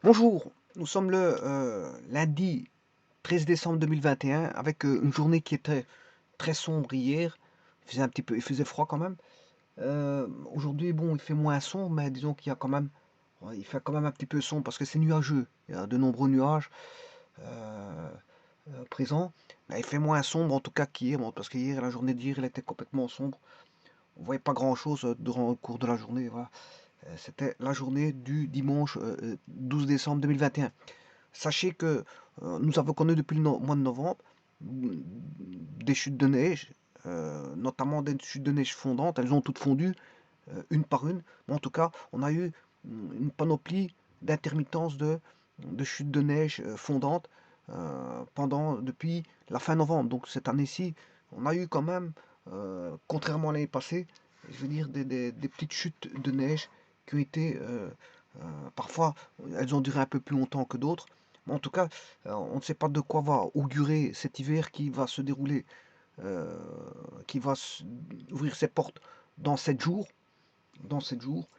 Bonjour, nous sommes le lundi 13 décembre 2021 avec une journée qui était très sombre hier. Il faisait froid quand même. Aujourd'hui, bon, il fait moins sombre, mais disons qu'il y a quand même, ouais, il fait quand même un petit peu sombre parce que c'est nuageux. Il y a de nombreux nuages euh, présents. Mais il fait moins sombre en tout cas qu'hier, bon, parce qu'hier, la journée d'hier, elle était complètement sombre. On voyait pas grand-chose durant le cours de la journée. Voilà. C'était la journée du dimanche 12 décembre 2021. Sachez que nous avons connu depuis le mois de novembre des chutes de neige, notamment des chutes de neige fondantes. Elles ont toutes fondu, une par une. Mais en tout cas, on a eu une panoplie d'intermittences de chutes de neige fondantes depuis la fin novembre. Donc cette année-ci, on a eu quand même, contrairement à l'année passée, je veux dire des petites chutes de neige qui ont été parfois, elles ont duré un peu plus longtemps que d'autres. Mais en tout cas, on ne sait pas de quoi va augurer cet hiver qui va se dérouler, euh, qui va ouvrir ses portes dans 7 jours. Dans 7 jours.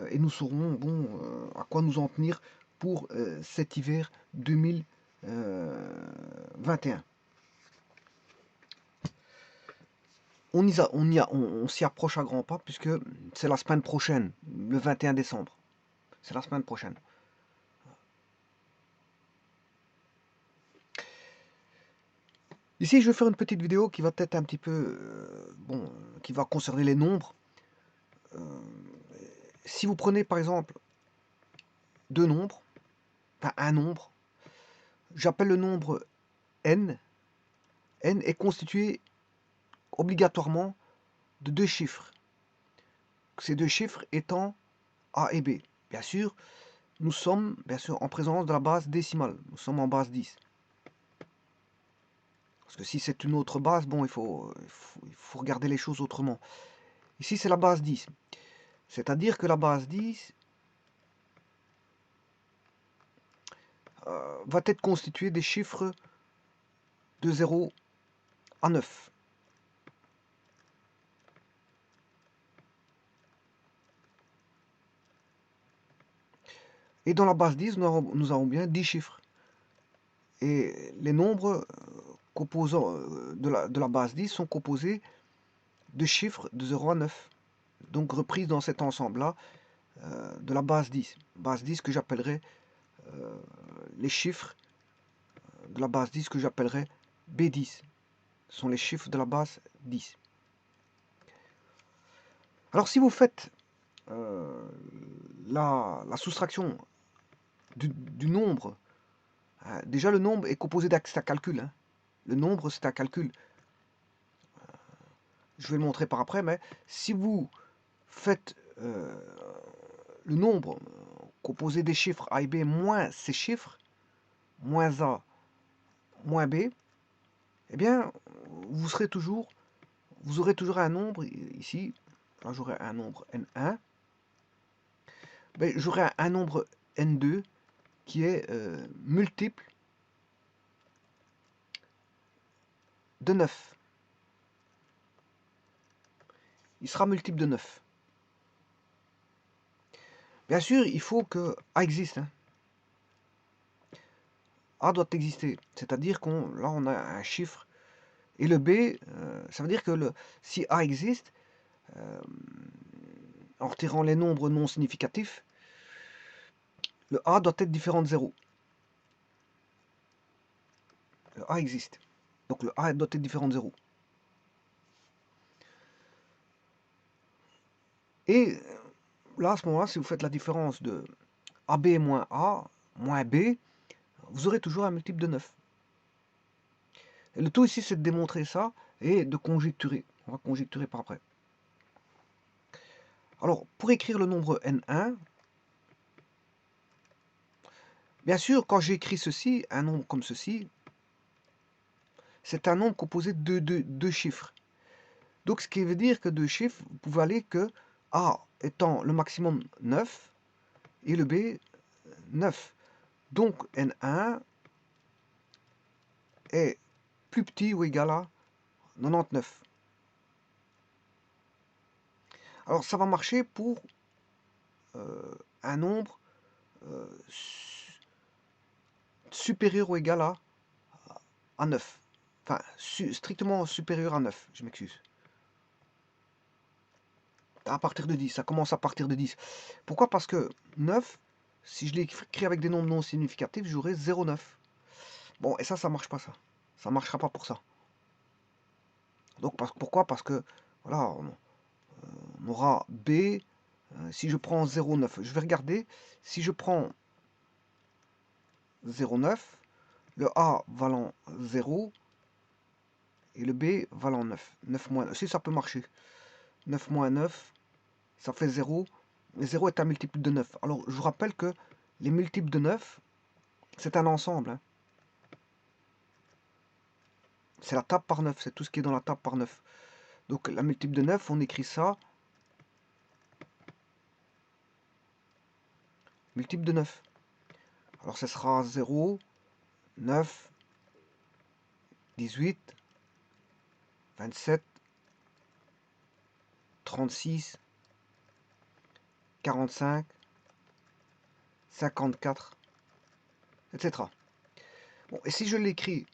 Et nous saurons bon, à quoi nous en tenir pour cet hiver 2021. On s'y approche à grands pas puisque c'est la semaine prochaine, le 21 décembre. C'est la semaine prochaine. Ici, je vais faire une petite vidéo qui va peut-être un petit peu, bon, qui va concerner les nombres. Si vous prenez par exemple deux nombres, enfin un nombre, j'appelle le nombre n. N est constitué obligatoirement de deux chiffres. Ces deux chiffres étant A et B. Bien sûr, nous sommes en présence de la base décimale. Nous sommes en base 10. Parce que si c'est une autre base, bon, il faut regarder les choses autrement. Ici, c'est la base 10. C'est-à-dire que la base 10 va être constituée des chiffres de 0 à 9. Et dans la base 10, nous avons bien 10 chiffres. Et les nombres composants de la base 10 sont composés de chiffres de 0 à 9. Donc reprise dans cet ensemble-là de la base 10. Base 10 que j'appellerais les chiffres de la base 10 que j'appellerais B10. Ce sont les chiffres de la base 10. Alors si vous faites la soustraction du nombre, déjà le nombre est composé d'un calcul. Hein. Le nombre c'est un calcul. Je vais le montrer par après, mais si vous faites le nombre composé des chiffres A et B moins ces chiffres, moins A, moins B, eh bien, vous aurez toujours un nombre ici. Là, j'aurai un nombre N1. Ben, j'aurai un nombre N2 qui est multiple de 9. Il sera multiple de 9. Bien sûr, il faut que A existe. Hein. A doit exister. C'est-à-dire là, on a un chiffre. Et le B, ça veut dire que si A existe, en retirant les nombres non significatifs, le A doit être différent de 0. Le A existe. Donc le A doit être différent de 0. Et là, à ce moment-là, si vous faites la différence de AB moins A moins B, vous aurez toujours un multiple de 9. Et le tout ici, c'est de démontrer ça et de conjecturer. On va conjecturer par après. Alors, pour écrire le nombre N1, bien sûr, quand j'écris ceci, un nombre comme ceci, c'est un nombre composé de deux chiffres. Donc, ce qui veut dire que deux chiffres, vous pouvez aller que A étant le maximum 9 et le B 9. Donc, N1 est plus petit ou égal à 99. Alors, ça va marcher pour un nombre supérieur ou égal à 9. Enfin, strictement supérieur à 9, je m'excuse. À partir de 10, ça commence à partir de 10. Pourquoi? Parce que 9, si je l'écris avec des nombres non significatifs, j'aurai 0,9. Bon, et ça marche pas, ça. Ça marchera pas pour ça. Donc, pourquoi? Parce que, voilà, on aura B, si je prends 0,9, je vais regarder, si je prends 0,9, le A valant 0, et le B valant 9. 9 moins 9, si ça peut marcher. 9 moins 9, ça fait 0. Et 0 est un multiple de 9. Alors, je vous rappelle que les multiples de 9, c'est un ensemble. Hein. C'est la table par 9, c'est tout ce qui est dans la table par 9. Donc, la multiple de 9, on écrit ça. Multiple de 9. Alors, ce sera 0, 9, 18, 27, 36, 45, 54, etc. Bon, et si je l'écris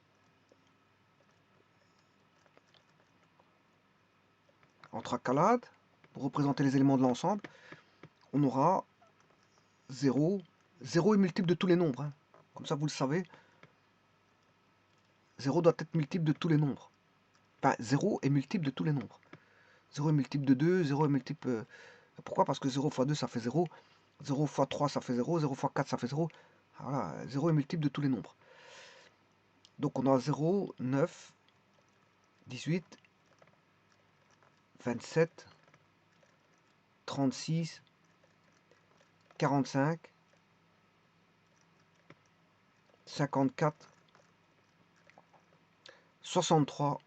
entre accolades, pour représenter les éléments de l'ensemble, on aura 0. 0 est multiple de tous les nombres. Hein. Comme ça, vous le savez. 0 doit être multiple de tous les nombres. Enfin, 0 est multiple de tous les nombres. 0 est multiple de 2, 0 est multiple... pourquoi? Parce que 0 fois 2, ça fait 0. 0 fois 3, ça fait 0. 0 fois 4, ça fait 0. Voilà, 0 est multiple de tous les nombres. Donc on a 0, 9, 18, 27, 36, 45, 54, 63,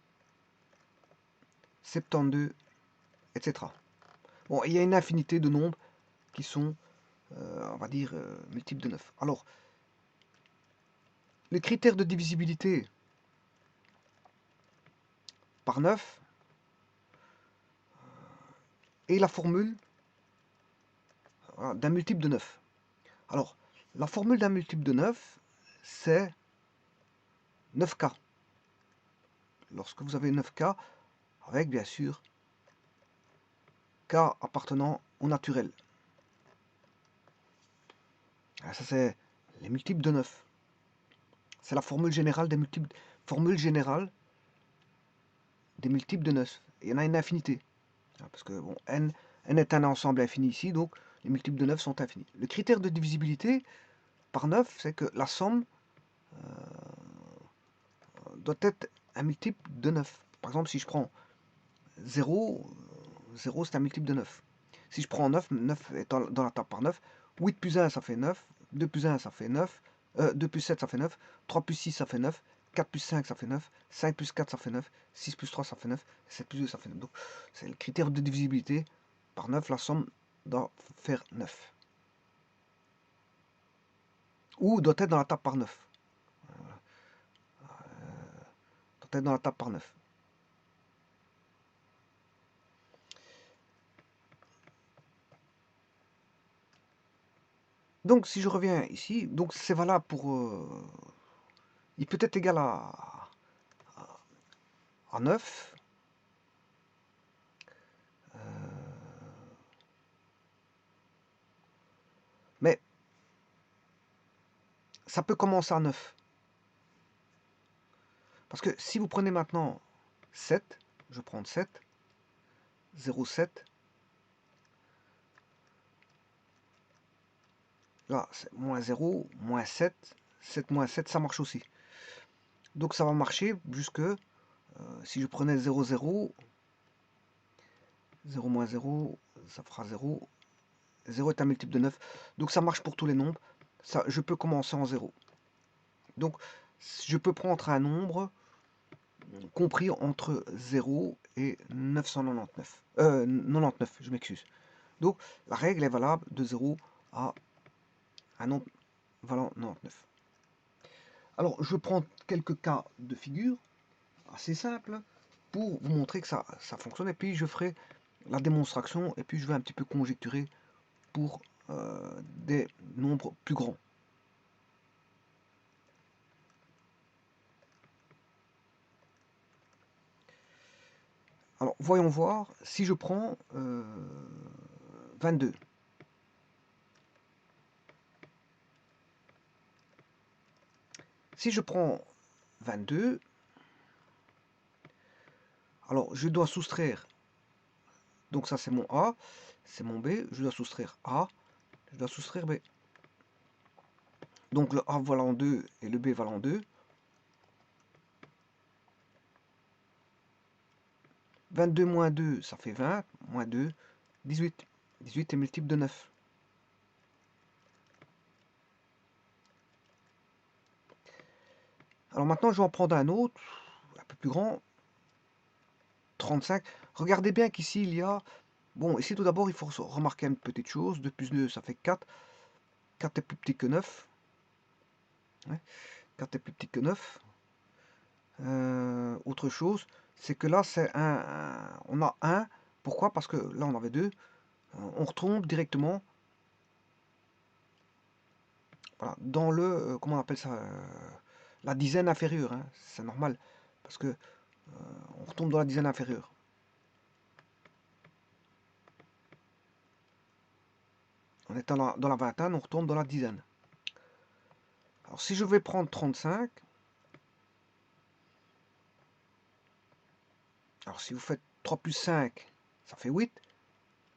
72, etc. Bon, il y a une infinité de nombres qui sont, on va dire, multiples de 9. Alors, les critères de divisibilité par 9 et la formule voilà, d'un multiple de 9. Alors, la formule d'un multiple de 9, c'est 9K. Lorsque vous avez 9K, avec bien sûr K appartenant au naturel. Alors, ça, c'est les multiples de 9. C'est la formule générale des multiples. Formule générale des multiples de 9. Il y en a une infinité. Parce que bon, n est un ensemble infini ici, donc les multiples de 9 sont infinis. Le critère de divisibilité par 9, c'est que la somme doit être un multiple de 9. Par exemple, si je prends 0, 0 c'est un multiple de 9. Si je prends 9, 9 est dans la table par 9, 8 plus 1 ça fait 9, 2 plus 1 ça fait 9, 2 plus 7 ça fait 9, 3 plus 6 ça fait 9, 4 plus 5 ça fait 9, 5 plus 4 ça fait 9, 6 plus 3 ça fait 9, 7 plus 2 ça fait 9. Donc c'est le critère de divisibilité. Par 9, la somme doit faire 9. Ou doit être dans la table par 9. Doit être dans la table par 9. Donc si je reviens ici, donc c'est valable pour... il peut être égal à 9. Mais ça peut commencer à 9. Parce que si vous prenez maintenant 7, je prends 7, 0,7, là c'est moins 0, moins 7, 7 moins 7, ça marche aussi. Donc ça va marcher jusque, si je prenais 0, 0, 0 moins 0, ça fera 0. 0 est un multiple de 9. Donc ça marche pour tous les nombres. Ça, je peux commencer en 0. Donc je peux prendre un nombre compris entre 0 et 999. 99, je m'excuse. Donc la règle est valable de 0 à un nombre valant 99. Alors je prends quelques cas de figure assez simples pour vous montrer que ça fonctionne. Et puis je ferai la démonstration et puis je vais un petit peu conjecturer pour des nombres plus grands. Alors, voyons voir si je prends 22. Si je prends 22, alors je dois soustraire, donc ça c'est mon A, c'est mon B, je dois soustraire A, je dois soustraire B. Donc le A valant 2 et le B valant 2. 22 moins 2, ça fait 20, moins 2, 18. 18 est multiple de 9. Alors maintenant, je vais en prendre un autre, un peu plus grand, 35. Regardez bien qu'ici, il y a... Bon, ici, tout d'abord, il faut remarquer une petite chose. 2 plus 2, ça fait 4. 4 est plus petit que 9. Ouais, 4 est plus petit que 9. Autre chose, c'est que là, c'est on a 1. Pourquoi? Parce que là, on avait 2. On retombe directement, voilà, dans le... comment on appelle ça, la dizaine inférieure. Hein. C'est normal. Parce que on retombe dans la dizaine inférieure. En étant dans la vingtaine, on retombe dans la dizaine. Alors si je vais prendre 35, alors si vous faites 3 plus 5, ça fait 8.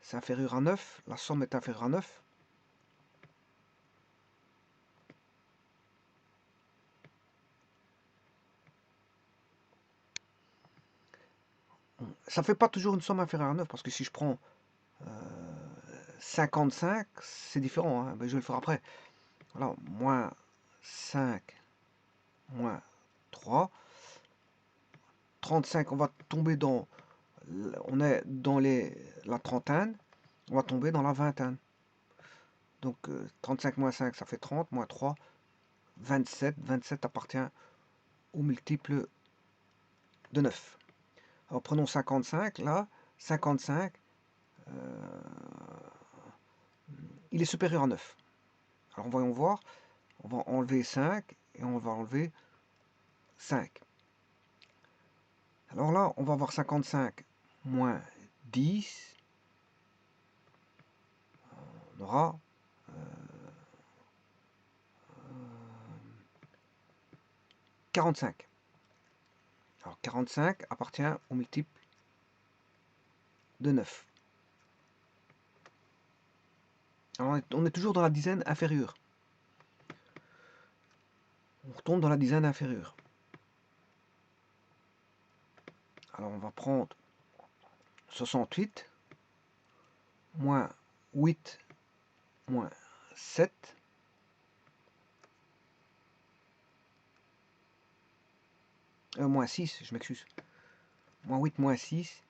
C'est inférieur à 9. La somme est inférieure à 9. Ça ne fait pas toujours une somme inférieure à 9, parce que si je prends 55, c'est différent. Hein. Ben, je vais le faire après. Voilà, moins 5, moins 3. 35, on va tomber dans... On est dans la trentaine, on va tomber dans la vingtaine. Donc 35 moins 5, ça fait 30, moins 3, 27. 27 appartient au multiple de 9. Alors prenons 55, là, 55, il est supérieur à 9. Alors voyons voir, on va enlever 5 et on va enlever 5. Alors là, on va avoir 55 moins 10, on aura 45. Alors 45 appartient au multiple de 9. Alors on est toujours dans la dizaine inférieure. On retombe dans la dizaine inférieure. Alors on va prendre 68 moins 8 moins 7. Moins 6, je m'excuse. Moins 8 moins 6.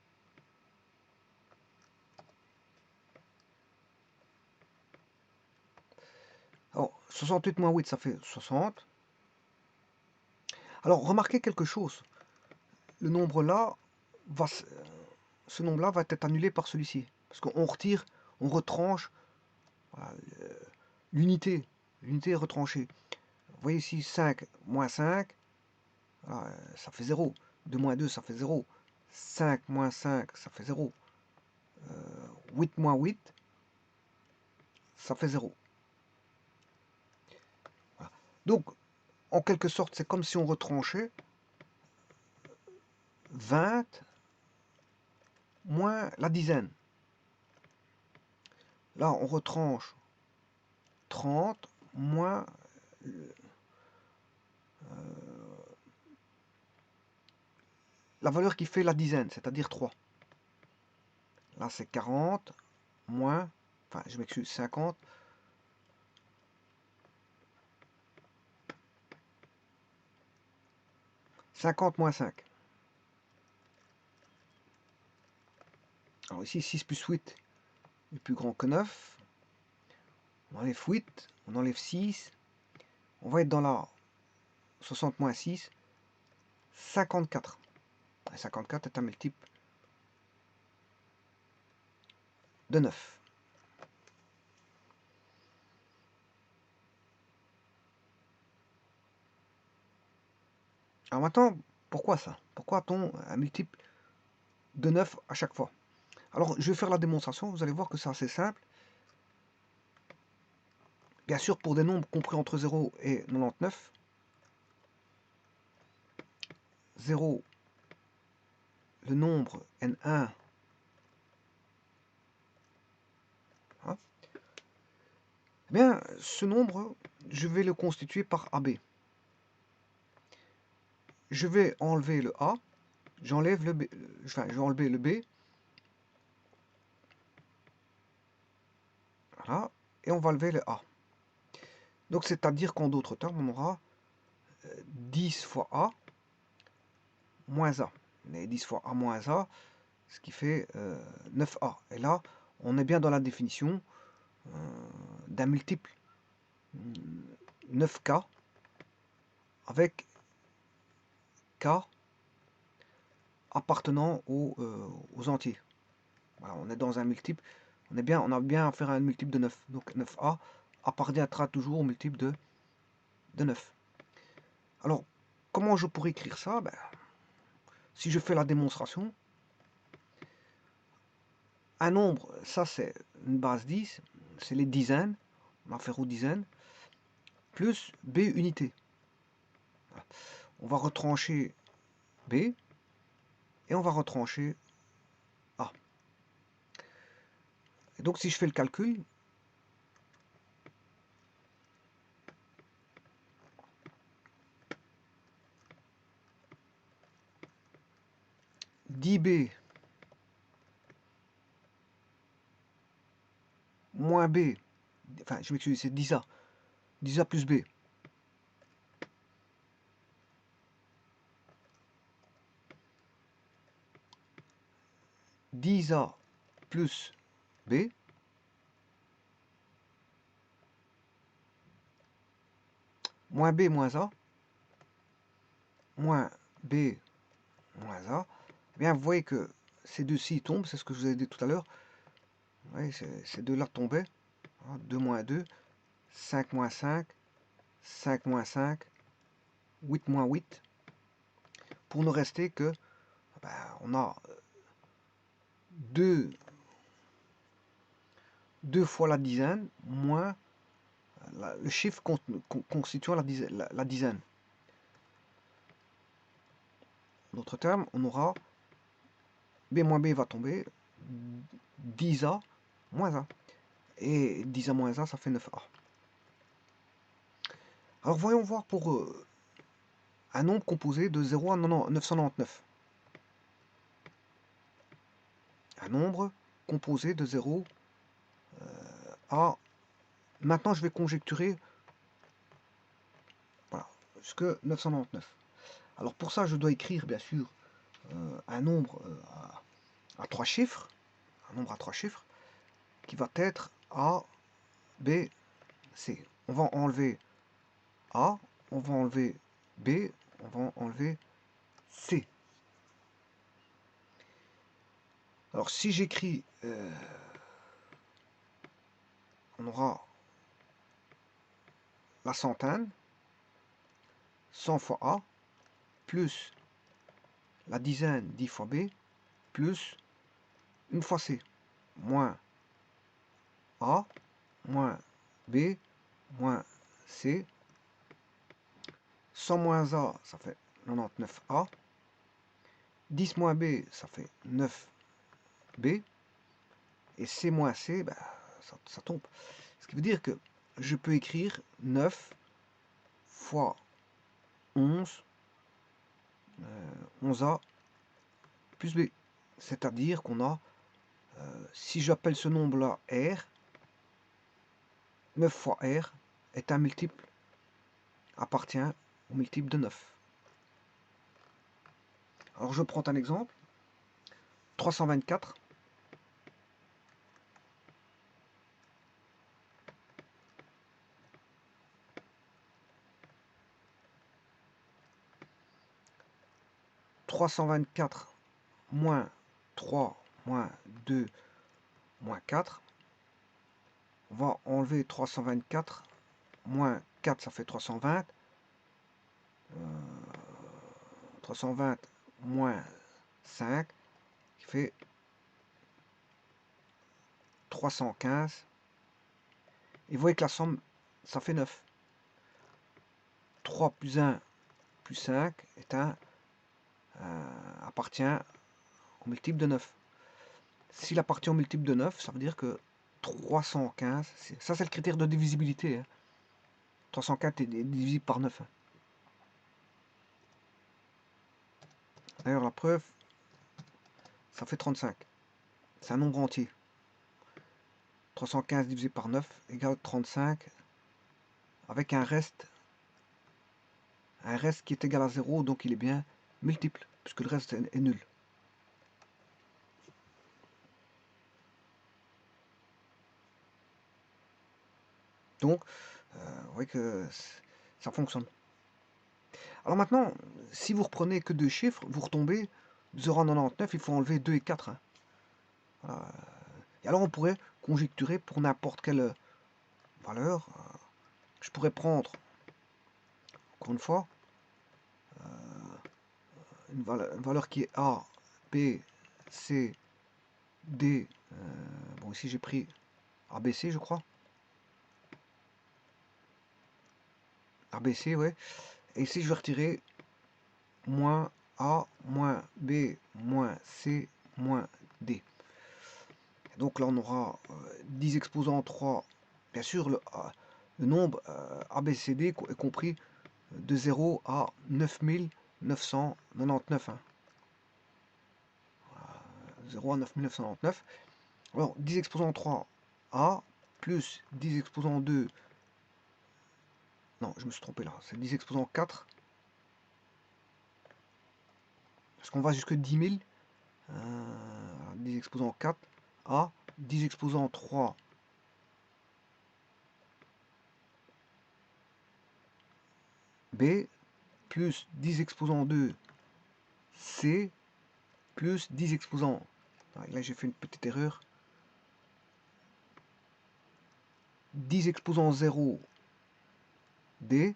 Alors 68 moins 8, ça fait 60. Alors remarquez quelque chose. Le nombre là, ce nombre-là va être annulé par celui-ci. Parce qu'on retire, on retranche voilà, l'unité. L'unité est retranchée. Vous voyez ici 5 moins 5, voilà, ça fait 0. 2 moins 2, ça fait 0. 5 moins 5, ça fait 0. 8 moins 8, ça fait 0. Voilà. Donc, en quelque sorte, c'est comme si on retranchait 20 moins la dizaine. Là, on retranche 30 moins la valeur qui fait la dizaine, c'est-à-dire 3. Là, c'est 40 moins, enfin, je m'excuse, 50. Moins 5. Alors ici, 6 plus 8 est plus grand que 9. On enlève 8, on enlève 6. On va être dans la 60 moins 6, 54. Et 54 est un multiple de 9. Alors maintenant, pourquoi ça? Pourquoi a-t-on un multiple de 9 à chaque fois. Alors, je vais faire la démonstration, vous allez voir que c'est assez simple. Bien sûr, pour des nombres compris entre 0 et 99, 0, le nombre n1, hein, eh bien, ce nombre, je vais le constituer par AB. Je vais enlever le A, j'enlève le B, enfin, je vais enlever le B, voilà, et on va lever le A. Donc, c'est-à-dire qu'en d'autres termes, on aura 10 fois A moins A. Et 10 fois A moins A, ce qui fait 9A. Et là, on est bien dans la définition d'un multiple 9K avec K appartenant aux entiers. Voilà, on est dans un multiple, on a bien affaire à un multiple de 9. Donc 9A appartiendra toujours au multiple de 9. Alors, comment je pourrais écrire ça? Ben, si je fais la démonstration, un nombre, ça c'est une base 10, c'est les dizaines, on va faire aux dizaines, plus B unité. On va retrancher B et on va retrancher A. Et donc si je fais le calcul, 10B moins B, enfin je m'excuse, c'est 10A, 10A plus B. 10A plus B, moins B moins A, moins B moins A, eh bien vous voyez que ces deux-ci tombent, c'est ce que je vous ai dit tout à l'heure. Oui, ces deux-là tombaient. 2 moins 2, 5 moins 5, 5 moins 5, 8 moins 8. Pour ne rester que, ben, on a 2 fois la dizaine moins le chiffre constituant la dizaine. En d'autres termes, on aura B moins B va tomber, 10A moins A. Et 10A moins A, ça fait 9A. Alors voyons voir pour un nombre composé de 0 à 999. Un nombre composé de 0 à... Maintenant, je vais conjecturer, voilà, jusque 999. Alors pour ça, je dois écrire, bien sûr, un nombre à 3 chiffres, un nombre à 3 chiffres, qui va être A, B, C. On va enlever A, on va enlever B, on va enlever C. Alors si j'écris, on aura la centaine, 100 fois A, plus la dizaine 10 fois B, plus une fois C, moins A, moins B, moins C. 100 moins A, ça fait 99A. 10 moins B, ça fait 9B. Et C moins C, ben, ça tombe. Ce qui veut dire que je peux écrire 9 fois 11, 11A plus B. C'est-à-dire qu'on a, si j'appelle ce nombre-là R, 9 fois R est un multiple, appartient au multiple de 9. Alors je prends un exemple. 324. moins 3 moins 2 moins 4. On va enlever 324 moins 4, ça fait 320. 320 moins 5, qui fait 315. Et vous voyez que la somme, ça fait 9. 3 plus 1 plus 5 appartient au multiple de 9. S'il appartient au multiple de 9, ça veut dire que 315, ça c'est le critère de divisibilité. Hein. 304 est divisible par 9. Hein. D'ailleurs, la preuve, ça fait 35. C'est un nombre entier. 315 divisé par 9 égale 35 avec un reste qui est égal à 0, donc il est bien multiple, puisque le reste est nul. Donc, vous voyez que ça fonctionne. Alors maintenant, si vous reprenez que deux chiffres, vous retombez de 0 à 99, il faut enlever 2 et 4. Hein. Voilà. Et alors on pourrait conjecturer pour n'importe quelle valeur. Je pourrais prendre, encore une fois, une valeur qui est A, B, C, D. Bon, ici j'ai pris ABC, je crois. ABC, ouais. Et ici, je vais retirer moins A, moins B, moins C, moins D. Donc là, on aura 10 exposants 3. Bien sûr, le nombre ABCD est compris de 0 à 9999. Hein. 0 à 9999. Alors, 10 exposants 3 A plus 10 exposants 2. Non, je me suis trompé là. C'est 10 exposants 4. Parce qu'on va jusque 10 000. 10 exposants 4 A, 10 exposants 3 B, plus 10 exposants 2 C, plus 10 exposants. Là, j'ai fait une petite erreur. 10 exposants 0 D,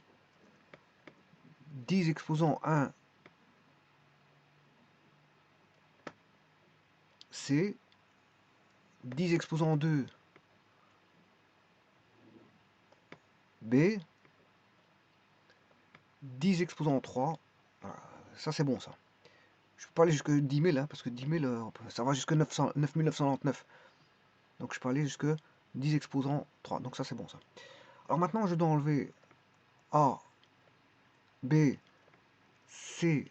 10 exposants 1 C, 10 exposants 2 B, 10 exposants 3. Voilà. Ça, c'est bon, ça. Je peux pas aller jusque 10 000, hein, parce que 10 000, ça va jusque 9 999. Donc, je peux aller jusque 10 exposants 3. Donc, ça, c'est bon, ça. Alors, maintenant, je dois enlever A, B, C,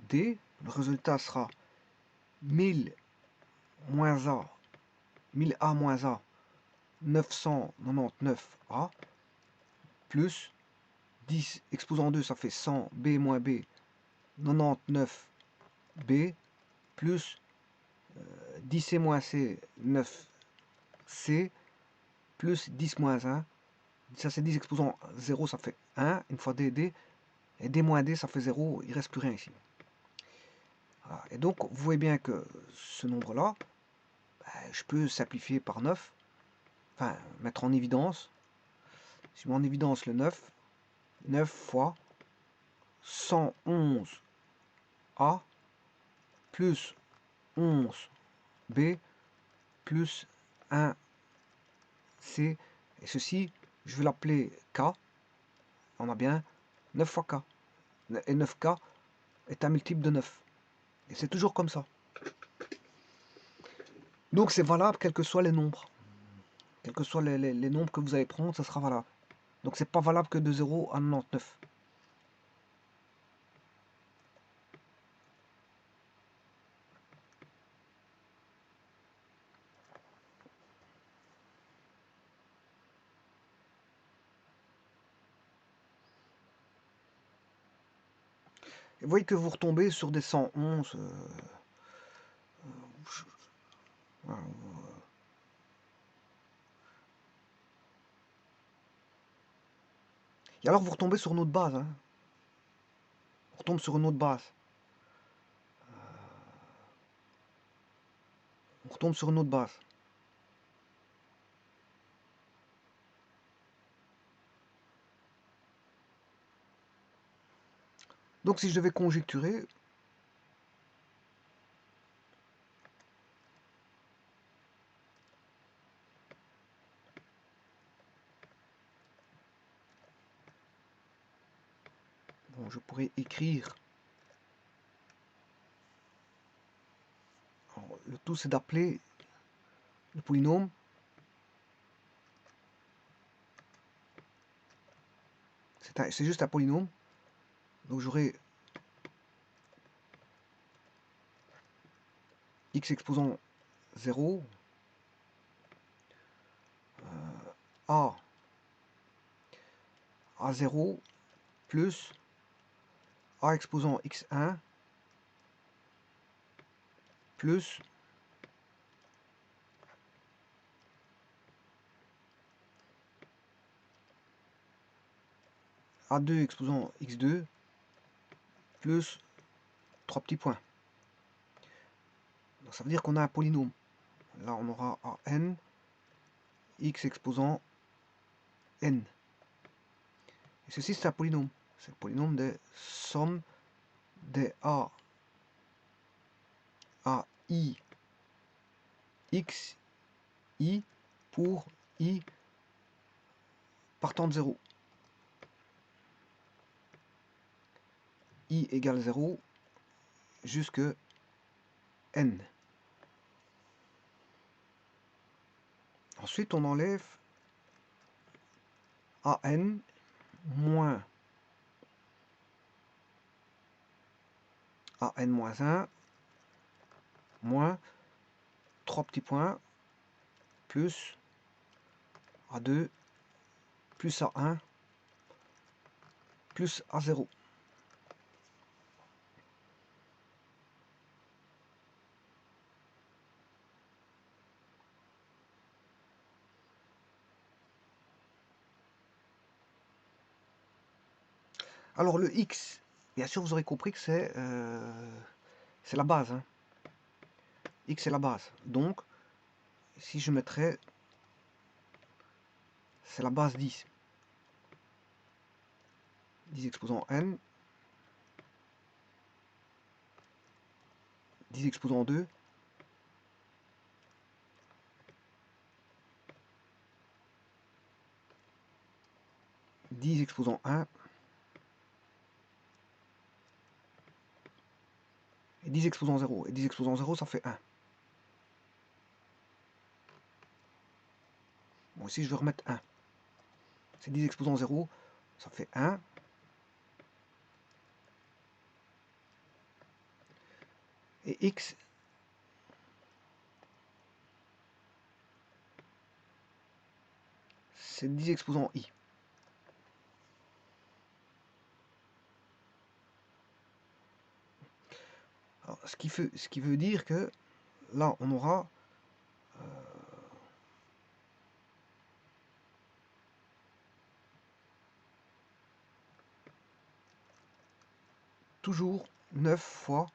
D. Le résultat sera 1000 moins A, 1000A moins A, 999A, plus 10 exposant 2, ça fait 100B moins B, 99B, plus 10C moins C, 9C, plus 10 moins 1, ça c'est 10 exposant 0, ça fait 1, une fois D, et D moins D, ça fait 0, il ne reste plus rien ici. Voilà. Et donc, vous voyez bien que ce nombre-là, je peux simplifier par 9, enfin, mettre en évidence. Si je mets en évidence le 9, 9 fois 111A plus 11B plus 1C. Et ceci, je vais l'appeler K. On a bien 9 fois K. Et 9K est un multiple de 9. Et c'est toujours comme ça. Donc c'est valable quels que soient les nombres. Quels que soient les nombres que vous allez prendre, ça sera valable. Donc c'est pas valable que de 0 à 99. Et vous voyez que vous retombez sur des 111. Et alors vous retombez sur une autre base. Hein. On retombe sur une autre base. On retombe sur une autre base. Donc si je devais conjecturer, Bon, je pourrais écrire. Alors, le tout, c'est d'appeler le polynôme c'est juste un polynôme. Donc j'aurai x exposant 0 à 0 plus a exposant x1 plus a2 exposant x2 plus 3 petits points. Donc ça veut dire qu'on a un polynôme. Là on aura a n x exposant n. Et ceci c'est un polynôme. C'est le polynôme des sommes des a i x i pour i partant de 0. I égale 0 jusque n. Ensuite, on enlève an moins an-1 moins 3 petits points plus a2 plus a1 plus a0. Alors le x, bien sûr vous aurez compris que c'est la base. Hein. X c'est la base. Donc, si je mettrais, c'est la base 10. 10 exposant n, 10 exposant 2, 10 exposant 1, et 10 exposant 0. Et 10 exposant 0, ça fait 1. Bon, ici je vais remettre 1. C'est 10 exposant 0, ça fait 1. Et x, c'est 10 exposant i. Alors, ce qui veut dire que là, on aura toujours 9 fois.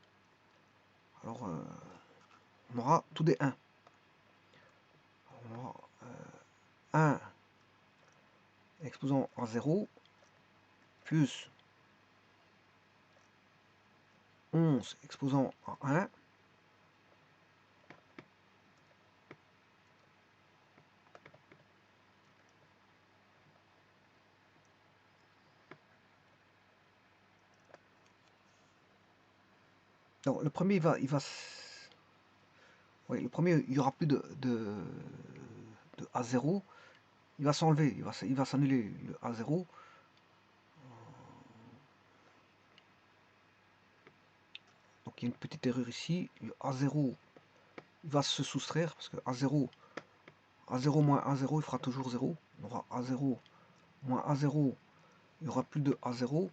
Alors, on aura tout des 1. On aura 1 exposant à 0 plus 11 exposant à 1 donc le premier oui, le premier il n'y aura plus de A0, il va s'enlever, il va s'annuler le A0. Donc il y a une petite erreur ici, le A0 il va se soustraire parce que A0 moins A0 il fera toujours 0. On aura A0 moins A0, il n'y aura plus de A0.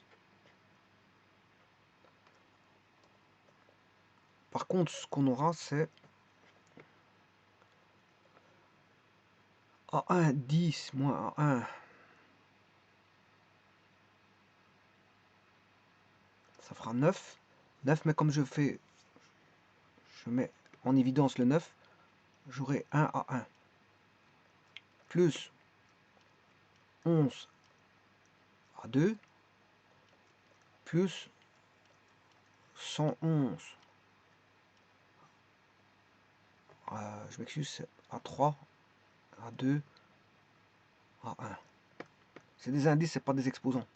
Par contre, ce qu'on aura, c'est A1, 10 moins A1. Ça fera 9. 9, mais comme je mets en évidence le 9, j'aurai 1 à 1. Plus 11 à 2, plus 111. Je m'excuse, c'est à 3, à 2, à 1. C'est des indices, c'est pas des exposants.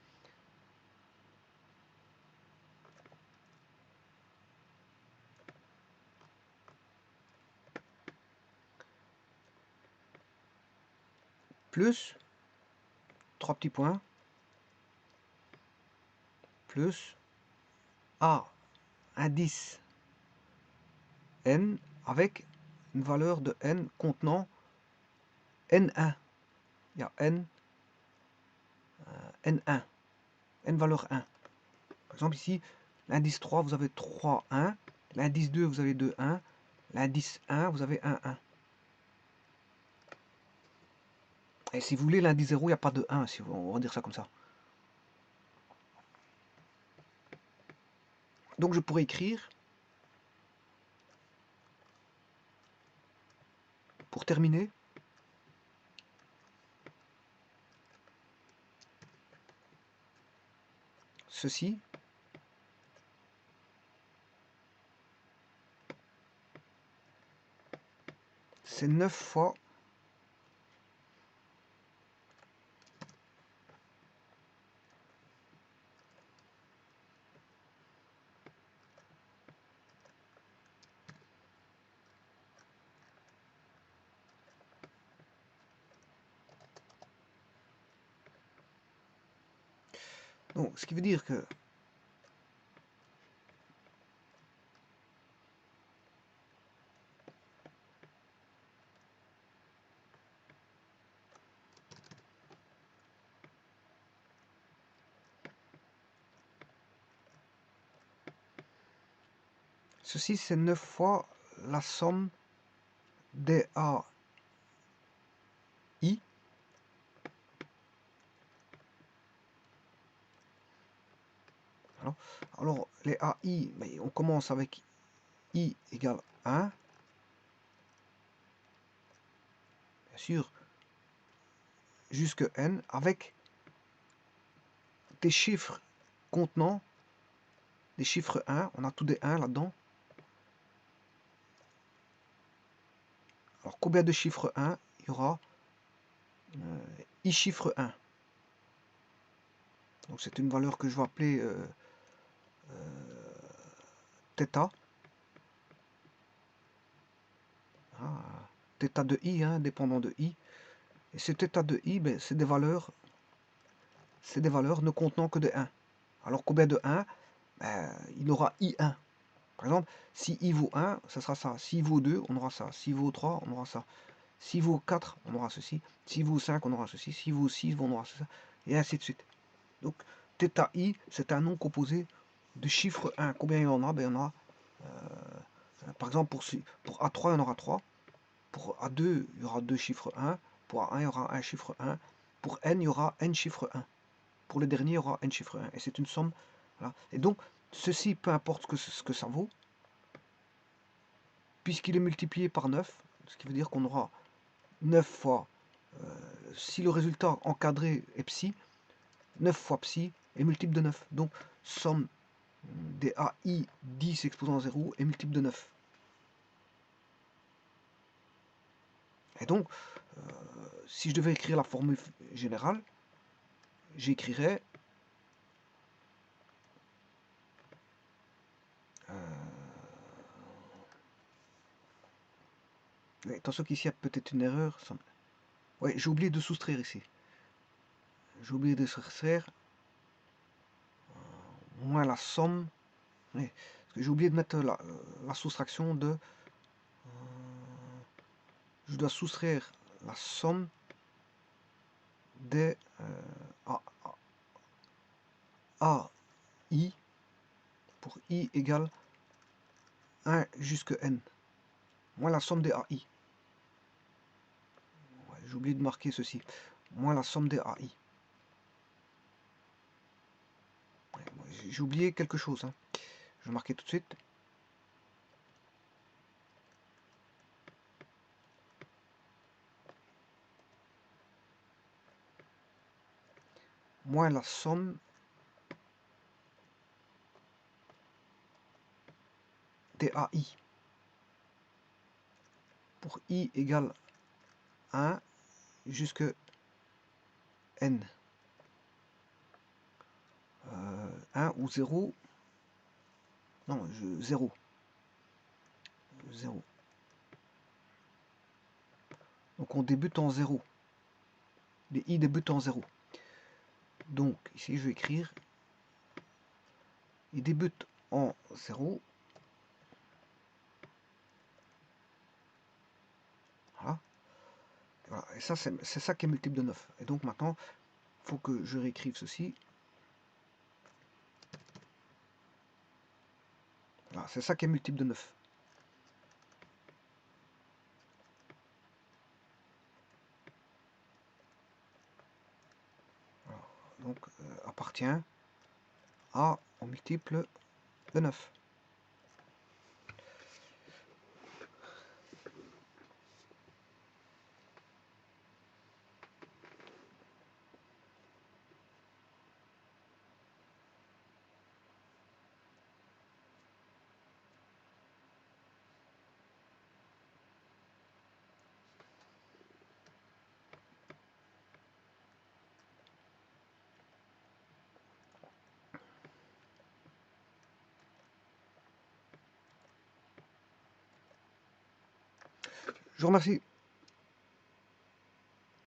plus, 3 petits points, plus A, indice n avec une valeur de n contenant n1. Il y a n, n1, n valeur 1. Par exemple ici, l'indice 3, vous avez 3, 1. L'indice 2, vous avez 2, 1. L'indice 1, vous avez 1, 1. Et si vous voulez, l'indice 0, il n'y a pas de 1, si on va dire ça comme ça. Donc je pourrais écrire, pour terminer, ceci, c'est 9 fois donc, ce qui veut dire que ceci, c'est 9 fois la somme des AI. Alors les AI, mais on commence avec I égale 1. Bien sûr, jusque n, avec des chiffres contenant des chiffres 1. On a tous des 1 là-dedans. Alors, combien de chiffres 1 il y aura I chiffre 1. Donc, c'est une valeur que je vais appeler θ. Ah, θ de I, hein, dépendant de I. Et ce θ de I, ben, c'est des valeurs ne contenant que de 1. Alors, combien de 1? Ben, il aura I1. Par exemple, si I vaut 1, ça sera ça. Si I vaut 2, on aura ça. Si I vaut 3, on aura ça. Si I vaut 4, on aura ceci. Si I vaut 5, on aura ceci. Si I vaut 6, on aura ça. Et ainsi de suite. Donc, θi, c'est un nom composé de chiffre 1. Combien il y en a? Ben, il y en a, par exemple, pour A3, il y en aura 3. Pour A2, il y aura 2 chiffres 1. Pour A1, il y aura un chiffre 1. Pour n, il y aura n chiffre 1. Pour le dernier, il y aura n chiffre 1. Et c'est une somme. Voilà. Et donc, ceci, peu importe ce que ça vaut, puisqu'il est multiplié par 9, ce qui veut dire qu'on aura 9 fois, si le résultat encadré est psi, 9 fois psi est multiple de 9. Donc, somme des AI 10 exposant 0 est multiple de 9. Et donc, si je devais écrire la formule générale, j'écrirais attention qu'ici il y a peut-être une erreur. Ouais, j'ai oublié de soustraire ici. J'ai oublié de soustraire moins la somme. Ouais, parce que j'ai oublié de mettre la soustraction de. Je dois soustraire la somme des AI pour I égale 1 jusqu'à n. Moins la somme des AI. Ouais, j'ai oublié de marquer ceci. Moins la somme des AI. Ouais, j'ai oublié quelque chose. Hein. Je vais marquer tout de suite. Moins la somme des AI. Pour I égale 1 jusqu'à n. 1 ou 0. Non, 0. 0. Donc on débute en 0. des i débutent en 0. Donc ici je vais écrire i débute en 0. Voilà. Voilà. Et ça, c'est ça qui est multiple de 9. Et donc maintenant, il faut que je réécrive ceci. Voilà, c'est ça qui est multiple de 9. Voilà. Donc appartient à un multiple de 9. Je vous remercie.